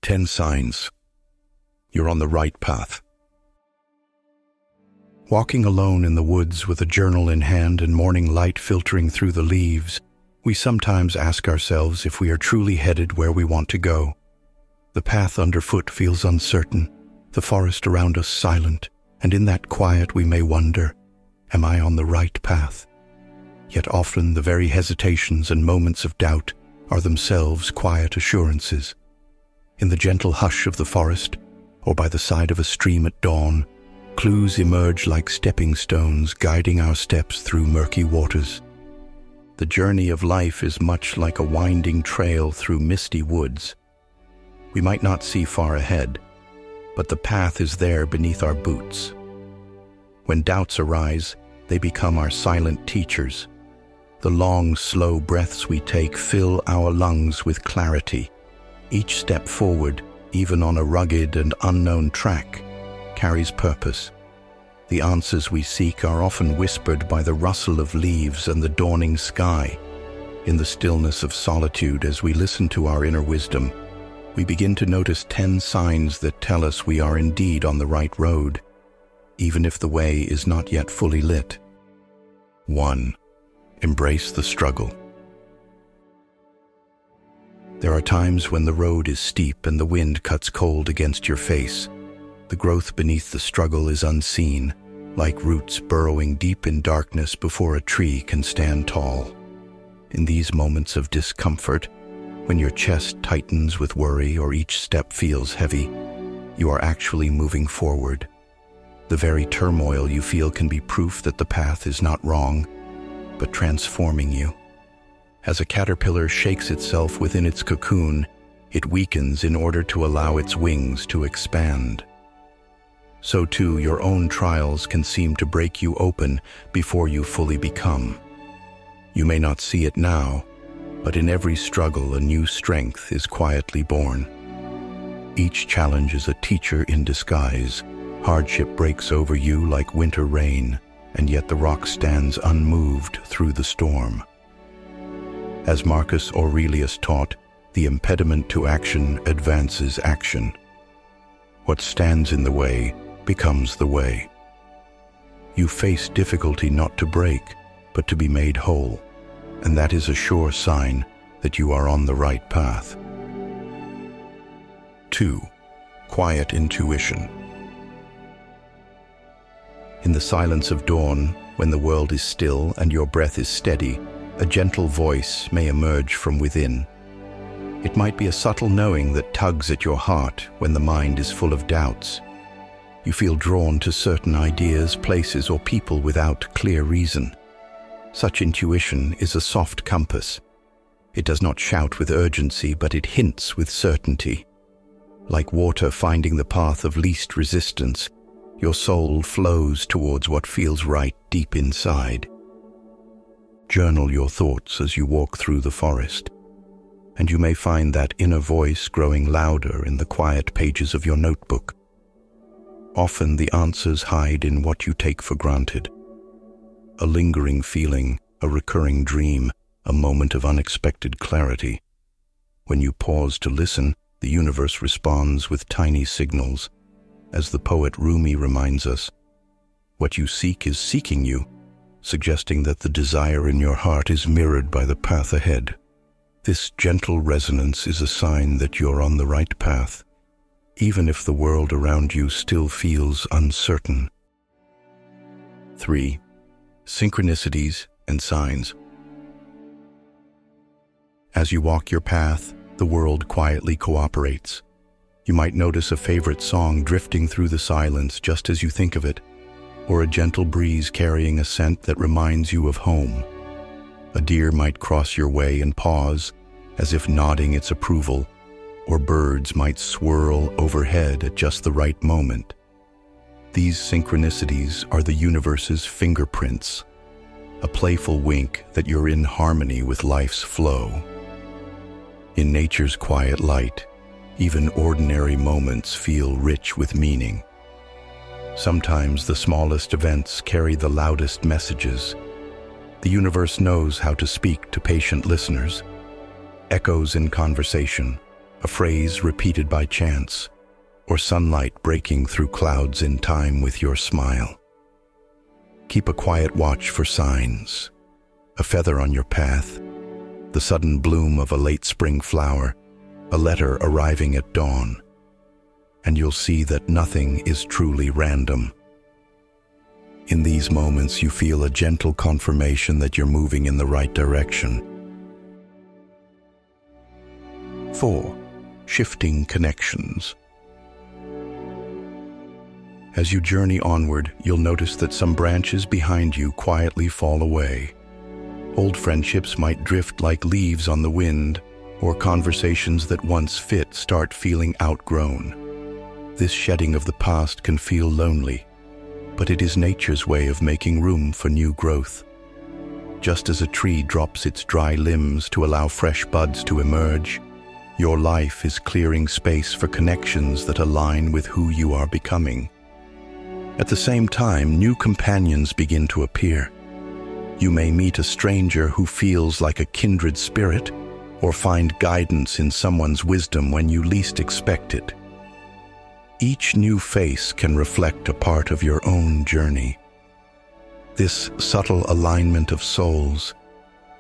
10 signs you're on the right path. Walking alone in the woods with a journal in hand and morning light filtering through the leaves, we sometimes ask ourselves if we are truly headed where we want to go. The path underfoot feels uncertain, the forest around us silent, and in that quiet we may wonder, am I on the right path? Yet often the very hesitations and moments of doubt are themselves quiet assurances. In the gentle hush of the forest, or by the side of a stream at dawn, clues emerge like stepping stones guiding our steps through murky waters. The journey of life is much like a winding trail through misty woods. We might not see far ahead, but the path is there beneath our boots. When doubts arise, they become our silent teachers. The long, slow breaths we take fill our lungs with clarity. Each step forward, even on a rugged and unknown track, carries purpose. The answers we seek are often whispered by the rustle of leaves and the dawning sky. In the stillness of solitude, as we listen to our inner wisdom, we begin to notice 10 signs that tell us we are indeed on the right road, even if the way is not yet fully lit. 1. Embrace the struggle. There are times when the road is steep and the wind cuts cold against your face. The growth beneath the struggle is unseen, like roots burrowing deep in darkness before a tree can stand tall. In these moments of discomfort, when your chest tightens with worry or each step feels heavy, you are actually moving forward. The very turmoil you feel can be proof that the path is not wrong, but transforming you. As a caterpillar shakes itself within its cocoon, it weakens in order to allow its wings to expand. So too, your own trials can seem to break you open before you fully become. You may not see it now, but in every struggle a new strength is quietly born. Each challenge is a teacher in disguise. Hardship breaks over you like winter rain, and yet the rock stands unmoved through the storm. As Marcus Aurelius taught, the impediment to action advances action. What stands in the way becomes the way. You face difficulty not to break, but to be made whole, and that is a sure sign that you are on the right path. 2. Quiet intuition. In the silence of dawn, when the world is still and your breath is steady, a gentle voice may emerge from within. It might be a subtle knowing that tugs at your heart when the mind is full of doubts. You feel drawn to certain ideas, places, or people without clear reason. Such intuition is a soft compass. It does not shout with urgency, but it hints with certainty. Like water finding the path of least resistance, your soul flows towards what feels right deep inside. Journal your thoughts as you walk through the forest, and you may find that inner voice growing louder in the quiet pages of your notebook. Often the answers hide in what you take for granted. A lingering feeling, a recurring dream, a moment of unexpected clarity. When you pause to listen, the universe responds with tiny signals. As the poet Rumi reminds us, what you seek is seeking you, suggesting that the desire in your heart is mirrored by the path ahead. This gentle resonance is a sign that you're on the right path, even if the world around you still feels uncertain. 3. Synchronicities and signs. As you walk your path, the world quietly cooperates. You might notice a favorite song drifting through the silence just as you think of it, or a gentle breeze carrying a scent that reminds you of home. A deer might cross your way and pause, as if nodding its approval, or birds might swirl overhead at just the right moment. These synchronicities are the universe's fingerprints, a playful wink that you're in harmony with life's flow. In nature's quiet light, even ordinary moments feel rich with meaning. Sometimes the smallest events carry the loudest messages. The universe knows how to speak to patient listeners. Echoes in conversation, a phrase repeated by chance, or sunlight breaking through clouds in time with your smile. Keep a quiet watch for signs, a feather on your path, the sudden bloom of a late spring flower, a letter arriving at dawn, and you'll see that nothing is truly random. In these moments, you feel a gentle confirmation that you're moving in the right direction. 4. Shifting connections. As you journey onward, you'll notice that some branches behind you quietly fall away. Old friendships might drift like leaves on the wind, or conversations that once fit start feeling outgrown. This shedding of the past can feel lonely, but it is nature's way of making room for new growth. Just as a tree drops its dry limbs to allow fresh buds to emerge, your life is clearing space for connections that align with who you are becoming. At the same time, new companions begin to appear. You may meet a stranger who feels like a kindred spirit, or find guidance in someone's wisdom when you least expect it. Each new face can reflect a part of your own journey. This subtle alignment of souls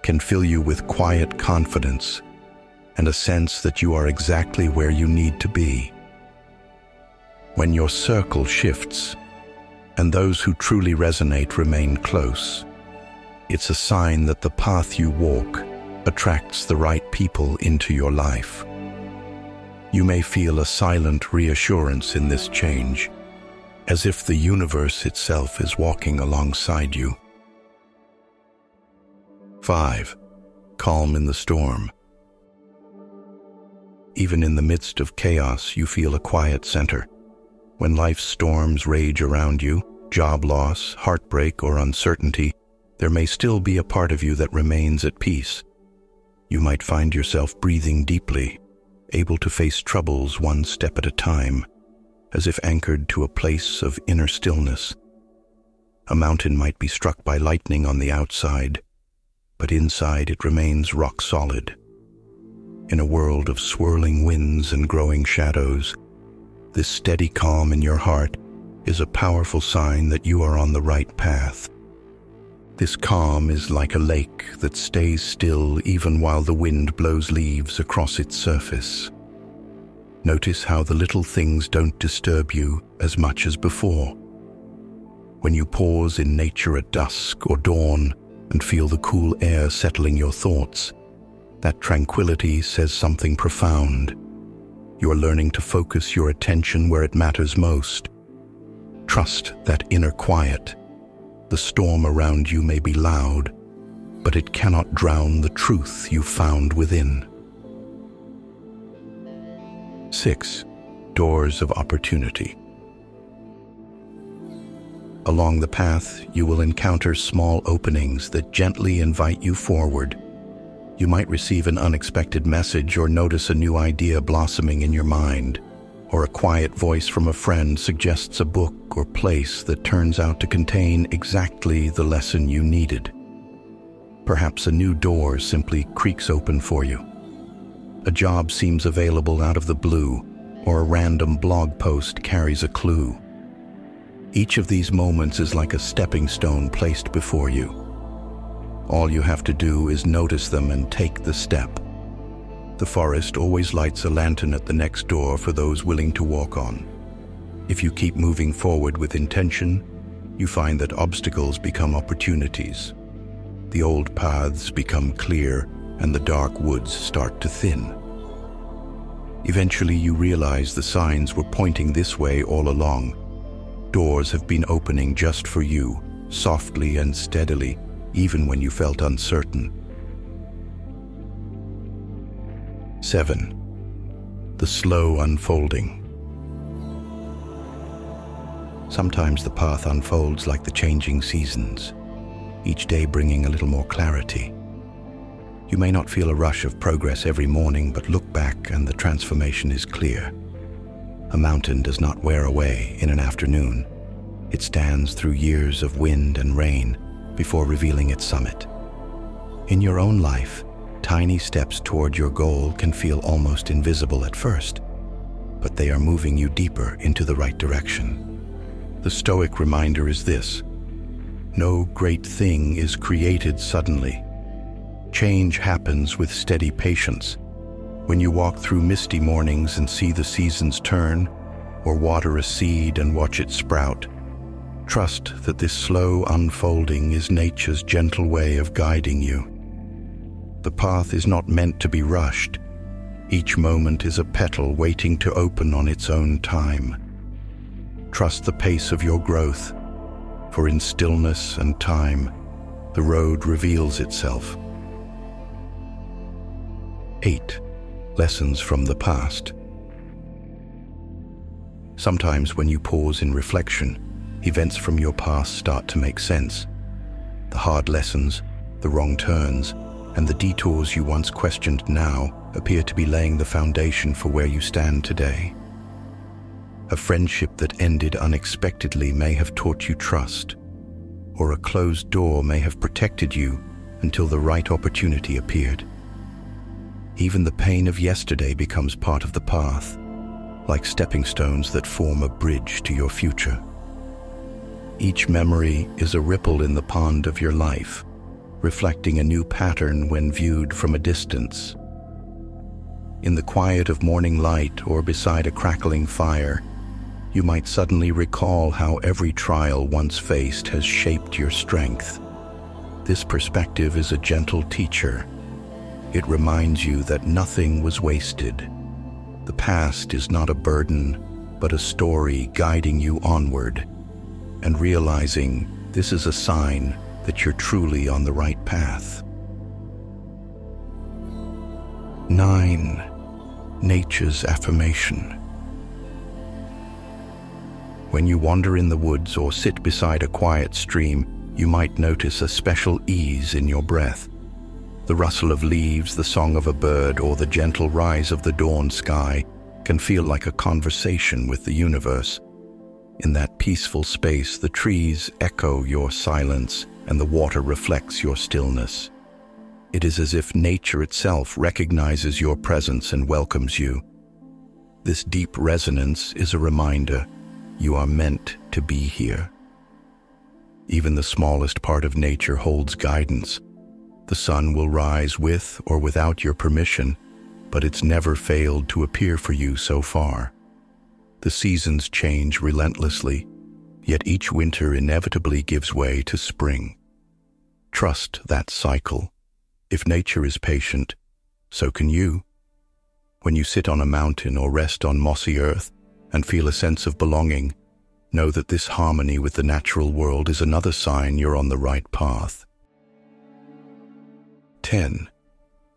can fill you with quiet confidence and a sense that you are exactly where you need to be. When your circle shifts, and those who truly resonate remain close, it's a sign that the path you walk attracts the right people into your life. You may feel a silent reassurance in this change, as if the universe itself is walking alongside you. 5. Calm in the storm. Even in the midst of chaos, you feel a quiet center. When life's storms rage around you, job loss, heartbreak, or uncertainty, there may still be a part of you that remains at peace. You might find yourself breathing deeply, able to face troubles one step at a time, as if anchored to a place of inner stillness. A mountain might be struck by lightning on the outside, but inside it remains rock solid. In a world of swirling winds and growing shadows, this steady calm in your heart is a powerful sign that you are on the right path. This calm is like a lake that stays still even while the wind blows leaves across its surface. Notice how the little things don't disturb you as much as before. When you pause in nature at dusk or dawn and feel the cool air settling your thoughts, that tranquility says something profound. You are learning to focus your attention where it matters most. Trust that inner quiet. The storm around you may be loud, but it cannot drown the truth you found within. 6. Doors of opportunity. Along the path, you will encounter small openings that gently invite you forward. You might receive an unexpected message or notice a new idea blossoming in your mind, or a quiet voice from a friend suggests a book or place that turns out to contain exactly the lesson you needed. Perhaps a new door simply creaks open for you. A job seems available out of the blue, or a random blog post carries a clue. Each of these moments is like a stepping stone placed before you. All you have to do is notice them and take the step. The forest always lights a lantern at the next door for those willing to walk on. If you keep moving forward with intention, you find that obstacles become opportunities. The old paths become clear and the dark woods start to thin. Eventually you realize the signs were pointing this way all along. Doors have been opening just for you, softly and steadily, even when you felt uncertain. 7. The slow unfolding. Sometimes the path unfolds like the changing seasons, each day bringing a little more clarity. You may not feel a rush of progress every morning, but look back and the transformation is clear. A mountain does not wear away in an afternoon. It stands through years of wind and rain before revealing its summit. In your own life, Tiny steps toward your goal can feel almost invisible at first, but they are moving you deeper into the right direction. The Stoic reminder is this: no great thing is created suddenly. Change happens with steady patience. When you walk through misty mornings and see the seasons turn, or water a seed and watch it sprout, trust that this slow unfolding is nature's gentle way of guiding you. The path is not meant to be rushed. Each moment is a petal waiting to open on its own time. Trust the pace of your growth, for in stillness and time, the road reveals itself. 8. Lessons from the past. Sometimes when you pause in reflection, events from your past start to make sense. The hard lessons, the wrong turns, and the detours you once questioned now appear to be laying the foundation for where you stand today. A friendship that ended unexpectedly may have taught you trust, or a closed door may have protected you until the right opportunity appeared. Even the pain of yesterday becomes part of the path, like stepping stones that form a bridge to your future. Each memory is a ripple in the pond of your life, reflecting a new pattern when viewed from a distance. In the quiet of morning light or beside a crackling fire, you might suddenly recall how every trial once faced has shaped your strength. This perspective is a gentle teacher. It reminds you that nothing was wasted. The past is not a burden, but a story guiding you onward. And realizing this is a sign that you're truly on the right path. 9. Nature's affirmation. When you wander in the woods or sit beside a quiet stream, you might notice a special ease in your breath. The rustle of leaves, the song of a bird, or the gentle rise of the dawn sky can feel like a conversation with the universe. In that peaceful space, the trees echo your silence, and the water reflects your stillness. It is as if nature itself recognizes your presence and welcomes you. This deep resonance is a reminder you are meant to be here. Even the smallest part of nature holds guidance. The sun will rise with or without your permission, but it's never failed to appear for you so far. The seasons change relentlessly, yet each winter inevitably gives way to spring. Trust that cycle. If nature is patient, so can you. When you sit on a mountain or rest on mossy earth and feel a sense of belonging, know that this harmony with the natural world is another sign you're on the right path. 10.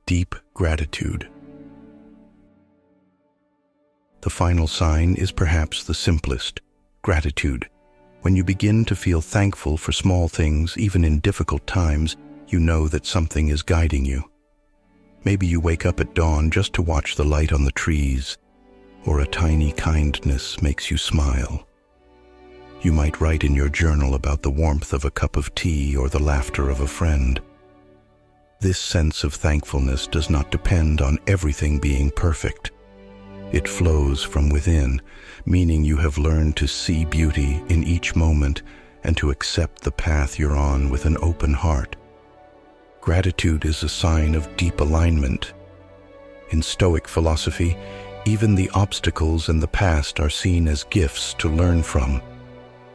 Deep gratitude. The final sign is perhaps the simplest: gratitude. When you begin to feel thankful for small things, even in difficult times, you know that something is guiding you. Maybe you wake up at dawn just to watch the light on the trees, or a tiny kindness makes you smile. You might write in your journal about the warmth of a cup of tea or the laughter of a friend. This sense of thankfulness does not depend on everything being perfect. It flows from within, meaning you have learned to see beauty in each moment and to accept the path you're on with an open heart. Gratitude is a sign of deep alignment. In Stoic philosophy, even the obstacles in the past are seen as gifts to learn from,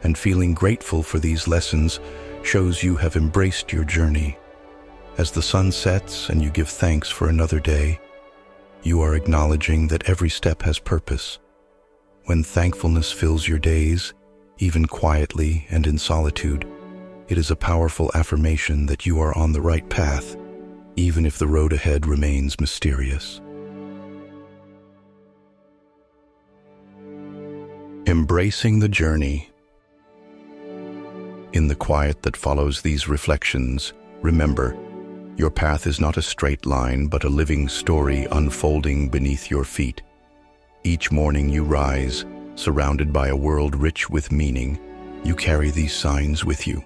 and feeling grateful for these lessons shows you have embraced your journey. As the sun sets and you give thanks for another day, you are acknowledging that every step has purpose. When thankfulness fills your days, even quietly and in solitude, it is a powerful affirmation that you are on the right path, even if the road ahead remains mysterious. Embracing the journey. In the quiet that follows these reflections, remember, your path is not a straight line, but a living story unfolding beneath your feet. Each morning you rise, surrounded by a world rich with meaning. You carry these signs with you.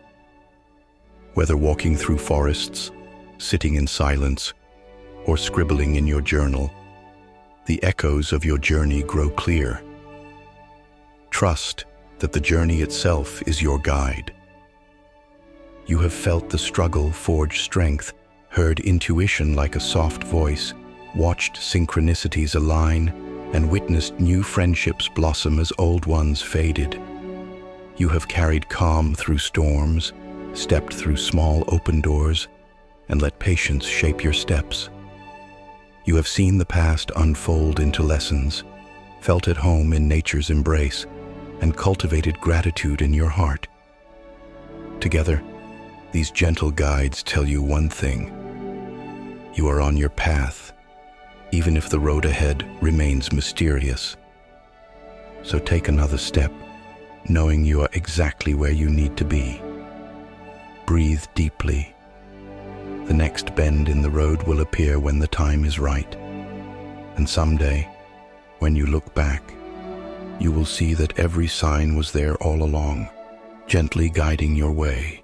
Whether walking through forests, sitting in silence, or scribbling in your journal, the echoes of your journey grow clear. Trust that the journey itself is your guide. You have felt the struggle forge strength, heard intuition like a soft voice, watched synchronicities align, and witnessed new friendships blossom as old ones faded. You have carried calm through storms, stepped through small open doors, and let patience shape your steps. You have seen the past unfold into lessons, felt at home in nature's embrace, and cultivated gratitude in your heart. Together, these gentle guides tell you one thing: you are on your path, even if the road ahead remains mysterious. So take another step, knowing you are exactly where you need to be. Breathe deeply. The next bend in the road will appear when the time is right. And someday, when you look back, you will see that every sign was there all along, gently guiding your way.